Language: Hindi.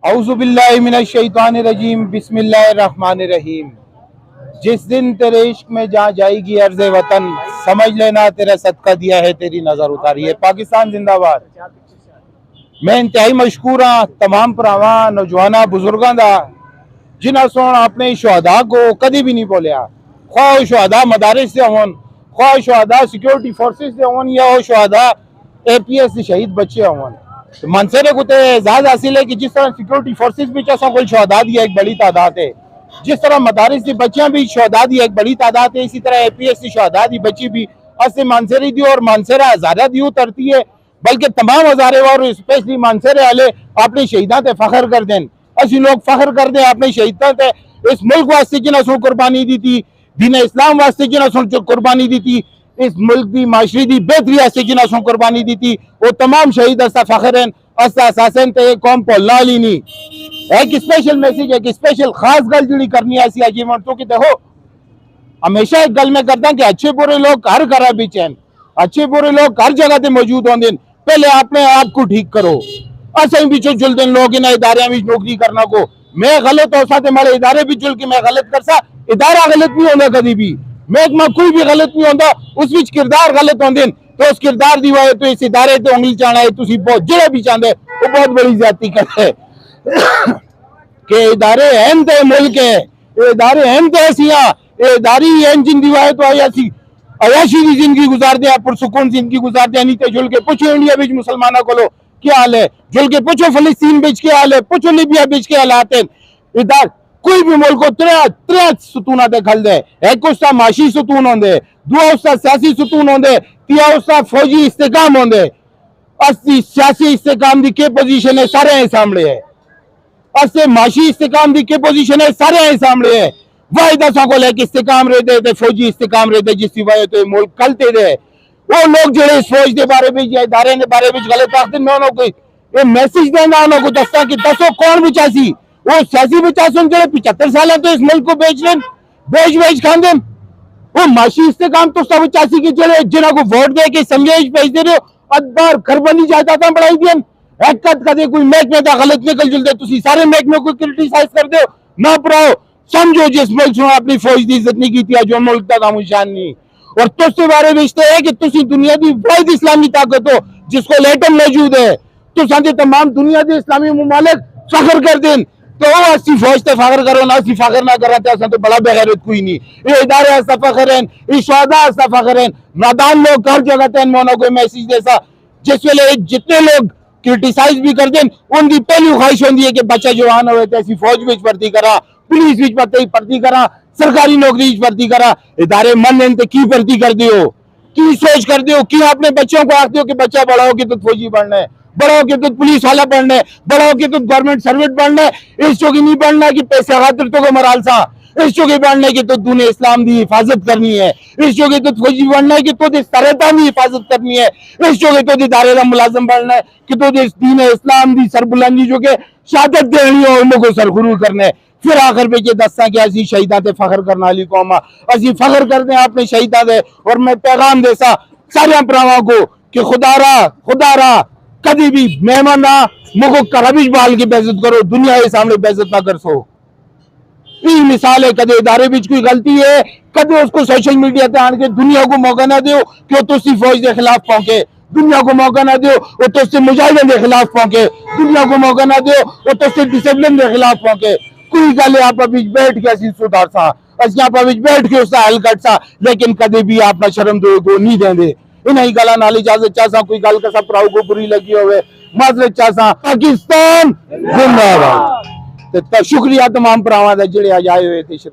औज़ुबिल्लाहि मिनश्शैतानिर्रजीम बिस्मिल्लाहिर्रहमानिर्रहीम। जिस दिन तेरे इश्क में जहाँ जाएगी अर्ज़े वतन, समझ लेना तेरा सदका दिया है तेरी नजर उतारी है। पाकिस्तान जिंदाबाद। मैं इंतहाई मशकूर हाँ तमाम भरावां नौजवाना बुजुर्गों का जिन्हें सोन अपने शुहदा को कभी भी नहीं बोलिया, ख्वाह शुहदा मदारिस से होन, ख्वाह शुहदा सिक्योरिटी फोर्सेस से होन या शुहदा APS शहीद बच्चे होन। मनसरे को एजाज हासिल है कि जिस तरह सिक्योरिटी फोर्सेस भी को शहदा दिया एक बड़ी तादाद है, जिस तरह मदारिस की बच्चियां भी शहदा दी एक बड़ी तादाद है, इसी तरह APS की शहदा दी बच्ची भी असे मानसरी दी और मानसरा हजारा दी उतरती है, बल्कि तमाम हजारे और स्पेशली मानसरे वाले अपने शहीदा से फखर कर दें। असि लोग फखर कर दें अपने शहीदा से, इस मुल्क वास्ते जिन्हें कुर्बानी दी थी, दीन इस्लाम वास्ते जिन्हें कुर्बानी दी थी, इस मुल्क की माशरी की बेहतरी वास्ते जिन्हें कुर्बानी दी थी, वो तमाम शहीद असा फखर हैं। असा असासन ते कौम भुलना वाली नहीं। एक स्पेशल मैसेज एक स्पेशल खास गल जी करनी है अचीवमेंटों की। देखो हमेशा एक गल में करता कि अच्छे बुरे लोग हर घर बिच हैं, अच्छे बुरे लोग हर जगह पे मौजूद होंगे। पहले अपने आप को ठीक करो। असं भी जुलते लोग इन इदारे में नौकरी करना को मैं गलत हो सा मेरे इदारे भी जुल के मैं गलत कर सा, इदारा गलत नहीं होता कभी भी, महकमा कोई भी गलत नहीं होता, उस विच किरदार गलत होंगे तो उस किरदार दी वजह तो इस इदारे तो उंगली चाहना है तुसी बहुत जो भी चाहते वो बहुत बड़ी ज्यादती करते हैं कि इदारे अहम थे मुल्क है, ये इदारे अहम थे ऐसियां, ये इदारी अहम जिंदगी वाले तो अयासी अयाशी की जिंदगी गुजारते हैं, पुरसुकून जिंदगी गुजारते हैं। नीचे जुल के पूछो इंडिया बीच मुसलमानों को क्या हाल है, जुल के पूछो फलस्तीन बीच क्या हाल है, पूछो लीबिया बीच क्या हालात है। इधर कोई भी मुल्क को त्रै सुतूना ते खल दे, एक उसका माशी सुतून होंगे, दूआ उसका सियासी सुतून होंगे, तीया उसका फौजी इस्तेकाम होंगे। अस्सी सियासी इस्तेकाम की के पोजीशन है सारे सामने है, अस्से माशी इस्तेकाम की के पोजीशन है सारे सामने है। वाहिद असा को लेके इस्तेकाम रहते थे, फौजी इस्तेकाम रहते जिसकी वजह तो मुल्क कलते थे। वो लोग जो इस फौज के बारे में इदारे के बारे में गलत आखते मैं उन्होंने ये मैसेज देना उन्होंने दसा कि दसो कौन बिचासी वो सियासी बिचासन जो 75 साल तो इस मुल्क को बेच लें, बेच खाते। वो माशी इस्तेकाम तो सब बिचासी की जो जिन्हों को वोट दे के समझाइश भेज दे रहे हो, अदबार खरबंदी जायदाद बढ़ाई दी कदे कोई महकमे का गलत निकल जुलते तुसी सारे महकमे को क्रिटिसाइज कर दो ना पढ़ाओ। समझो जिस मुल्क ने अपनी फौज की इज्जत नहीं की थी जो मुल्क का नामुशान नहीं, और तुझसे बारे में है कि तुसी दुनिया की वाहिद इस्लामी ताकत हो जिसको लेटन मौजूद है, तो साथ तमाम दुनिया के इस्लामी मुमालिक फखर कर दें तो अस्सी फौज से फखर करो ना, अस्सी फखर ना करा तो बड़ा बेगैरत कोई नहीं। ये इदारे ऐसा फखर है, ये शहदा ऐसा फखर है, नादान लोग हर जगह तेन मोनो को मैसेज जैसा जिस वेले जितने लोग क्रिटिसाइज भी कर दें उनकी पहली ख्वाहिश होती है कि बच्चा जवान हो ऐसी फौज में भर्ती करा, पुलिस में भर्ती करा, सरकारी नौकरी भर्ती करा। इदारे मन की भर्ती कर दियो, की सोच कर दियो, कि अपने बच्चों को आखते हो कि बच्चा बड़ा हो के तो फौजी बनना है, बड़ा हो के तो पुलिस वाला बनना है, बड़ा हो के तो गवर्नमेंट सर्वेंट बनना है। इस चौकी नहीं बनना कि पैसे खातिर तो को मराल सा, इस चौकी बनना है कि तो दूने इस्लाम की हिफाजत करनी है, इस चौकी तो फौजी बनना है कि तो सरहदा की हिफाजत करनी है, इस चौकी तो दायरे का मुलाजम बनना है कि तो दीन इस्लाम की सरबुलंदी जो के शहादत देनी है उनको सरखुरू करना है। फिर आखिर पे ये दसा कि असी शहीदा से फखर करने वाली कौम आ, असी फखर करते हैं अपने शहीदा से। और मैं पैगाम देसा सारे भरावां को कि खुदारा कभी भी मेहमान ना मुझको करबिश बाल की बेइज्जत करो, दुनिया के सामने बेइज्जत ना कर सो। ये मिसाल है कदे इदारे बीच कोई गलती है, कदे उसको सोशल मीडिया पे आने के दुनिया को मौका ना दो कि तुसी फौज के खिलाफ पहुंचे, दुनिया को मौका ना दो वो तुझसे मुजाहिदीन के खिलाफ पहुंचे, दुनिया को मौका ना दो वो तुझसे डिसिप्लिन के खिलाफ पहुंचे। कोई गल आप बीच बैठ के असी सुधार सा, असी आप बीच बैठ के उसका हल कर सा, लेकिन कदे भी आप शर्म दो नहीं देंगे। इन्हीं गल नाल इजाजत चाहसा, कोई गल का सब भराओ को बुरी लगी होवे माजरत चाहसा। पाकिस्तान जिंदाबाद। शुक्रिया तमाम भरावां दा जेड़े अज आए हुए थे।